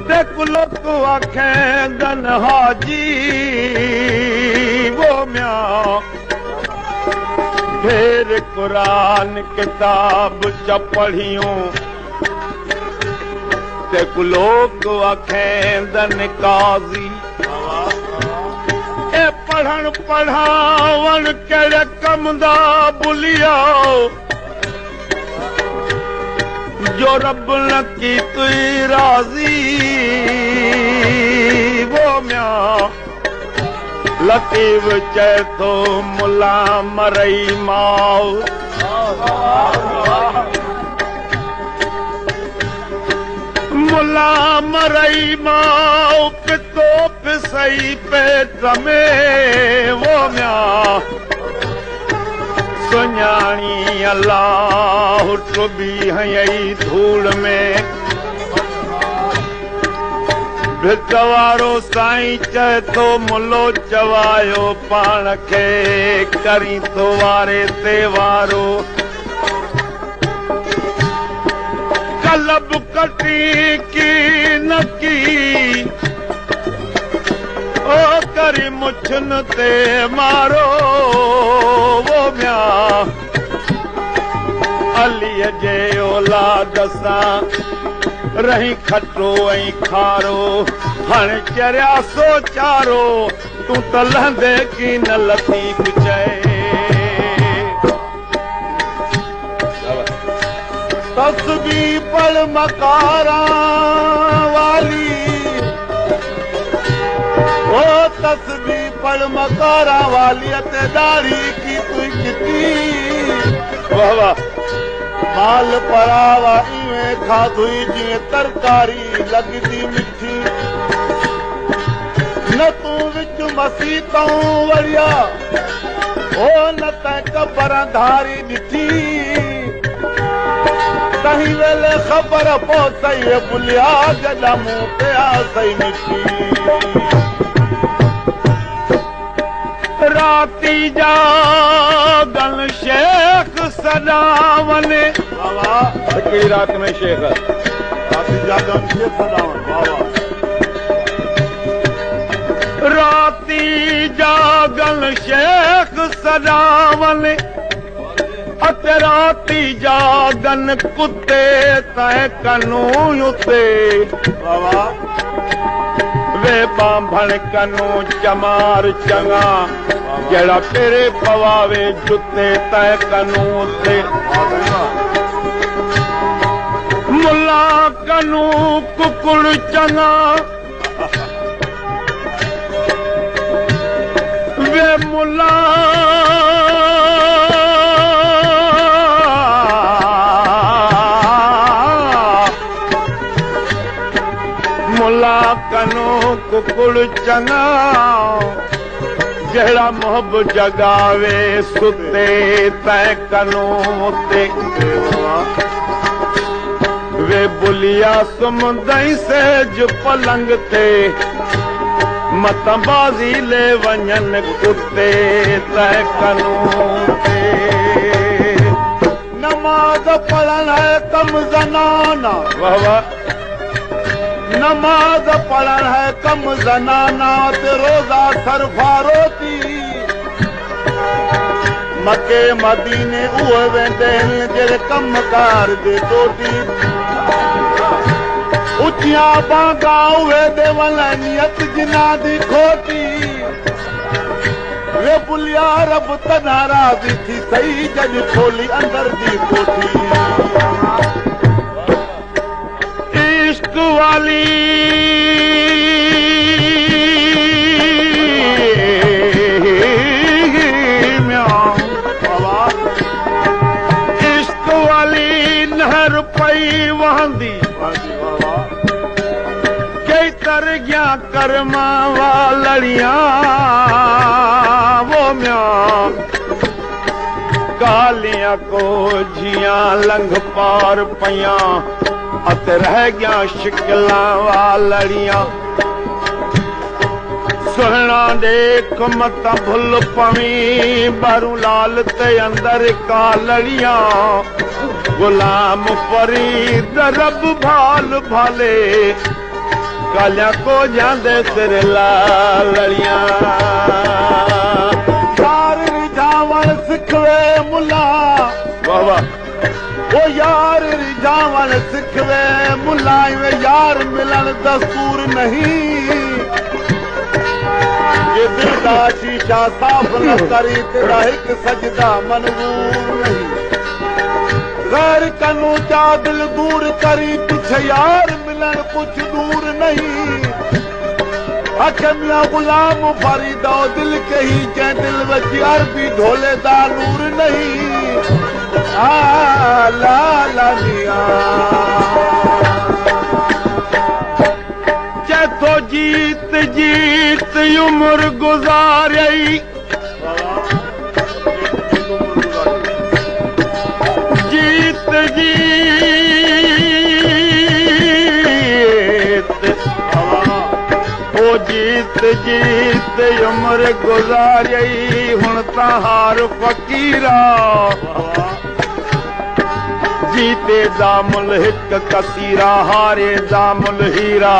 ते कुलो को आखें दन हाजी वो म्या फिर कुरान किताब च पढ़ियूं ते कुलो को आखें दन काजी ए पढ़न पढ़ावन केड़े कम दा बुलिया जो रब न की तुई राजी वो म्या लतीफ चए थो मुला मरई माओ मुला मरई माओ पितो पिसई पेट में वो म्या सुञाणी अल्लाह टुबी हयई धूड़ में भित वारो साईं चए थो मुलो चवायो पाण खे करी थो वारे ते वारो कलब कटी की न की ओ करी मुछन ते मारो वो म्या अलीअ जे औलाद सां रही खटो ऐं खारो हाणे चरिया सो चारो तूं त लहंदे की न लतीफ़ चए तस्बीह पढ़ मकारा वाली ओ तस्बीह पढ़ मकारा वाली ते दाढ़ी की तुई किती वाह वाह माल परावा इवें खाधुई जीअं तरकारी लॻदी मिठी न तूं विच मसीतऊं वड़िया ओ न तैं कबर धारी ॾिठी तहीं वेले ख़बर पहुतई बुलिया जॾहिं मूं ते आसई मिठी राती जागल शेख सदावन हिकिड़ी रात में शेख राती जागल शेख सदावन राती जागल शेख सदावन अते राती जागन कुत्ते तै कनू उते वे बांभण कनू चमार चंगा जड़ा पेरे पवावे जुते तय कनू उते मुला कनू कुकुड़ चंगा वे मुला मुला कनू कुकुड़ चंगा जड़ा मोहब जगावे सुते तै कनू ते वे बुलिया सुमदई सेज पलंग ते मतबाजी ले वञन कुते तै कनू ते नमाज पढ़ण है कम ज़नाना वाह वाह नमाज पढ़ण है कम ज़नाना ते रोज़ा सरफा रोटी मके मदीने उहे वेंदे जहिड़े कमकार दे टोटी उचिया बांगा उहे देवल नियत जिना दी खोटी वे बुलिया रब तॾहिं राज़ी थी सही जॾहिं खोली अंदर दी कोठी इश्क वाली इश्क वाली नहर पई वहंदी कई तर गया कर्मा वालड़ियां वो म्या कालियां को जियां लंघ पार पया अत रह गया शिकला वालड़ियां सुहना देख मत भुल पवी बारू लाल ते अंदर कालड़ियां गुलाम फरीद रब भाल भाले कालिया को जांदे सिर लालियां यार रिझावण सिखवे मुला वाह वाह ओ यार रिझावण सिखवे मुला यार मिलन दस्तूर नहीं ये दिल दा शीशा साफ न करी तेरा एक सजदा मंजूर नहीं गैर कनू जा दिल दूर करी पीछे यार मिलन कुछ दूर नहीं अखमिया गुलाम फरीदा दिल के ही के दिल विच अरबी ढोले दा नूर नहीं ला ला मिया चैथो जीत जीत उम्र गुजारी जीत ओ जीत जीत उम्र गुजारी हुण तहार फकीरा जीते दामुल हिक कसीरा हारे दामुल हीरा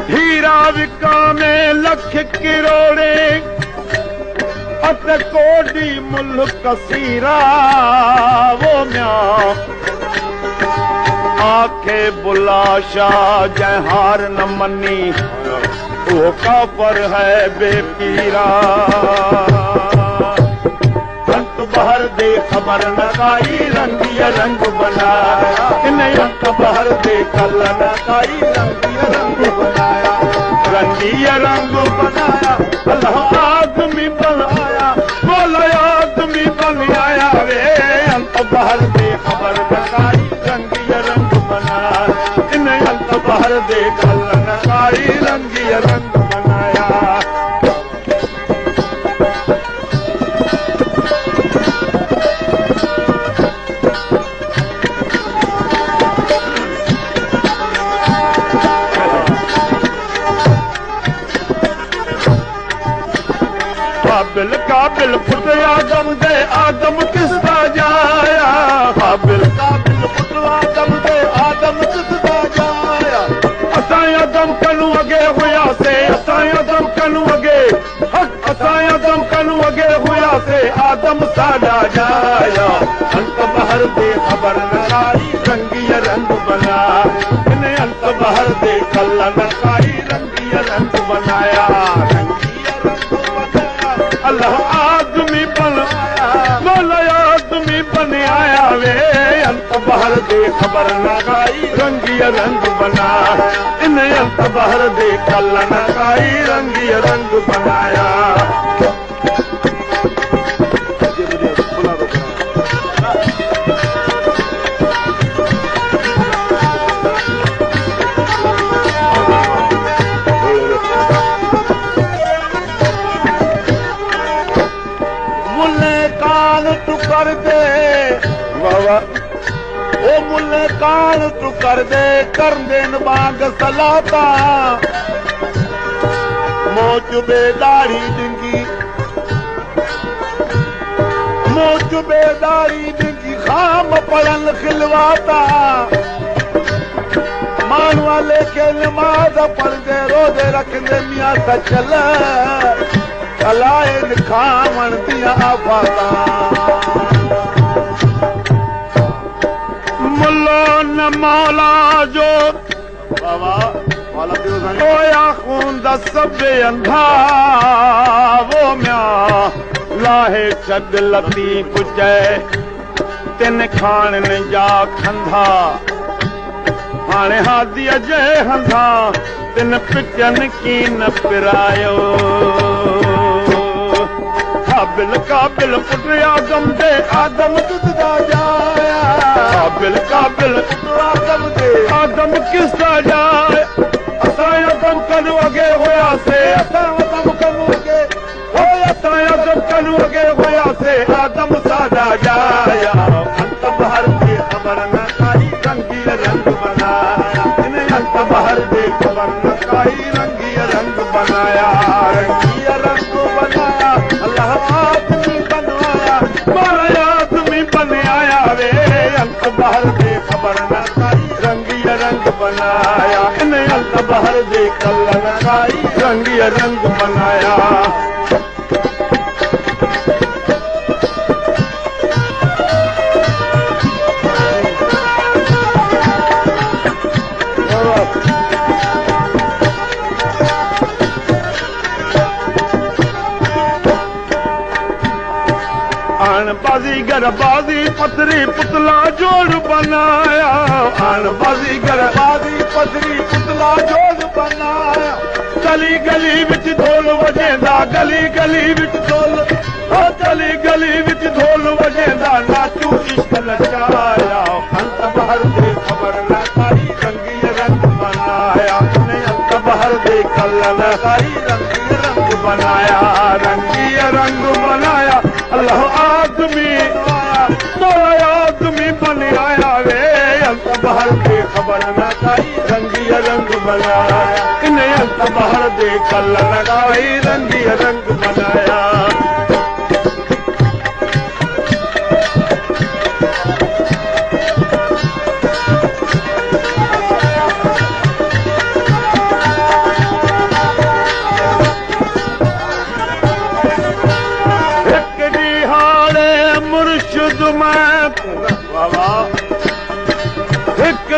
हीरा विका में लख किरोड़े अत कोडी मुल कसीरा वो म्या आखे बुला शाह जहार न मनी वो काफर है बेपीरा बहर दे खबर नकाई रंगिया रंग बनाया इन्हें अंक बहर दे कल नकाई रंगिया रंग बनाया रंगिया रंग बनाया अल्लाह आदमी बनाया बोला आदमी बन आया वे अंक बहर दे खबर नकाई रंगिया रंग बनाया इन्हें अंक बहर दे कल नकाई रंगिया रंग बनाया काबिल काबिल पुट आदम दे आदम किसदा जाया काबिल काबिल पुट आदम दे आदम किसदा जाया असां आदम कनू अगे हुया से असां आदम कनू अगे असां आदम कनू अगे हुया से आदम साडा जाया अंत बहर दे खबर नकाई रंगिया रंग बना इन्हें अंत बहर दे कल नकाई रंगिया रंग बनाया अल्लाह आदमी बनाया बोला आदमी बन आया वे अंत बहर दे खबर लगाई रंगिया रंग बना इन्हें अंत बहर दे कल लगाई रंगिया रंग बनाया कर दे ओ मुल्ले कान तू कर दे बाग सलाता मोच बेदारी डिंगी मोच बेदारी डिंगी खाम पड़न खिलवाता मान वाले के नमाज पढ़ दे रोजे रख दे मियाँ सचल अलाए खामन दिया आफाता मुल्लो न मौला जो होया खून दा सबे अंधा वो म्या लाहे छद लतीफ चै तिन खान न जा खंधा हाणे हादी अजे हंधा तिन पिचन की न पिरायो काबिल काबिल पुट आदम दे आदम तुझदा जाया काबिल काबिल पुट आदम दे आदम किसदा जाया असां आदम कनू अगे होया से असां आदम कनू अगे होया असां आदम कनू अगे होया से आदम सादा जाया अंत बहर दे खबर न काई रंगी रंग बनाया इन्हें अंत बहर दे खबर न काई रंगी रंग बनाया रंगी रंग बनाया अल्लाह आदमी बनवाया माया खबर न काई रंगी रंग बनाया इन अंत बहर दे कल न काई रंगी रंग बनाया बाजीगर बाजी पथरी पुतला जोड़ बनाया आन बाजीगर बाजी पथरी पुतला जोड़ बनाया गली गली विच ढोल वजेंदा गली गली विच ढोल गली गली विच ढोल वजेंदा नाचू इश्क नचाया अंत बहर दे खबर न काई रंगी रंग बनाया अंत बहर दे कल न काई रंगी रंग बनाया रंगी रंग बनाया अल्लाह आदमी मोला आदमी बन आया वे अंत बहर दे खबर न काई रंगी रंग बनाया इन्हें अंत बहर दे कल न काई रंगी रंग बनाया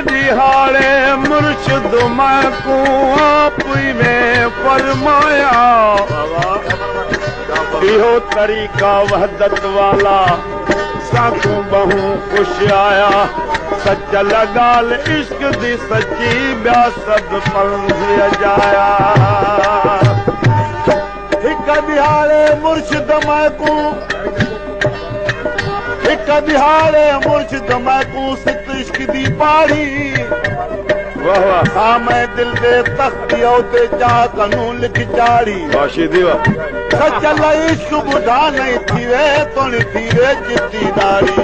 दिहाड़े मुर्शिद मैं को आप में फरमाया इहो तरीका वहदत वाला साकू बहु खुश आया सच लगाल इश्क दी सच्ची ब्या सब पंज अजाया हिक दिहाड़े मुर्शिद मैं को दिहाड़े मुर्शिद महकू सित इश्क दी पाड़ी वाह वाह हाँ मैं दिल दे तख्तियों ते जा कानून लिख चाड़ी वाशी दीवा सच इश्क बुढ़ा नहीं थीवे तो नहीं थीवे चिट्टी दाड़ी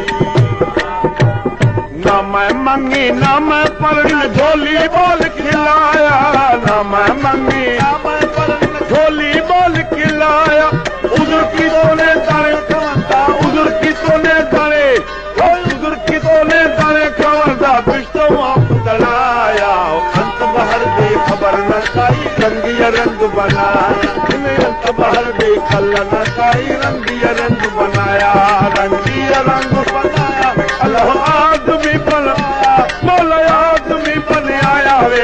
ना मैं मंगी ना मैं पढ़न झोली बोल खिलाया ना मैं मंगी ना मैं पढ़न झोली बोल खिलाया उधर की तोने तारे खवंदा उधर की तोने तारे उधर की तोने तारे खवंदा बिश्तो आप तलाया अंत बहर दे खबर न काई रंगी रंग बनाया इन्हें अंत बहर दे कल न काई रंगी रंग बनाया रंगी रंग बनाया अल्लाह आदमी बनाया मौला आदमी बन आया वे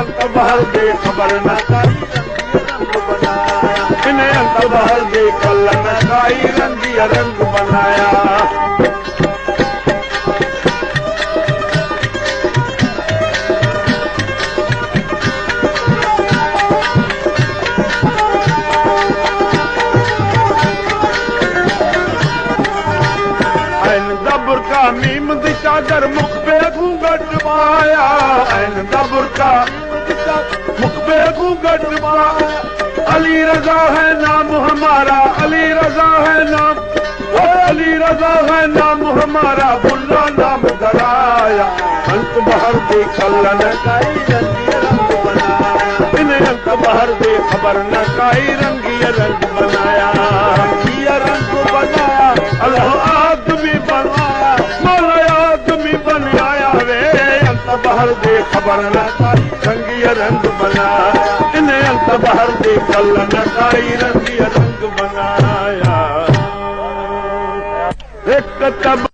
अंत बहर दे खबर न काई रंगी रंग बनाया इन्हें अंत बहर दे कल न काई रंगी रंग बनाया मीम दी चादर मुख पे घूंघट पाया दबुर का मुख पे घूंघट पाया अली रजा है नाम हमारा अली रजा है नाम अली रजा है नाम हमारा बुल्ला नाम कराया अंत बहर दे कल न काई रंगी रंग बनाया इन्हें अंत बहर दे खबर न काई रंगी रंग बनाया रंगी रंग बनाया अल्लाह आदमी बनाया मौला आदमी बन आया वे अंत बहर दे खबर न काई रंगी रंग बनाया इन्हें अंत बहर दे कल न काई रंगी रंग बनाया एक तब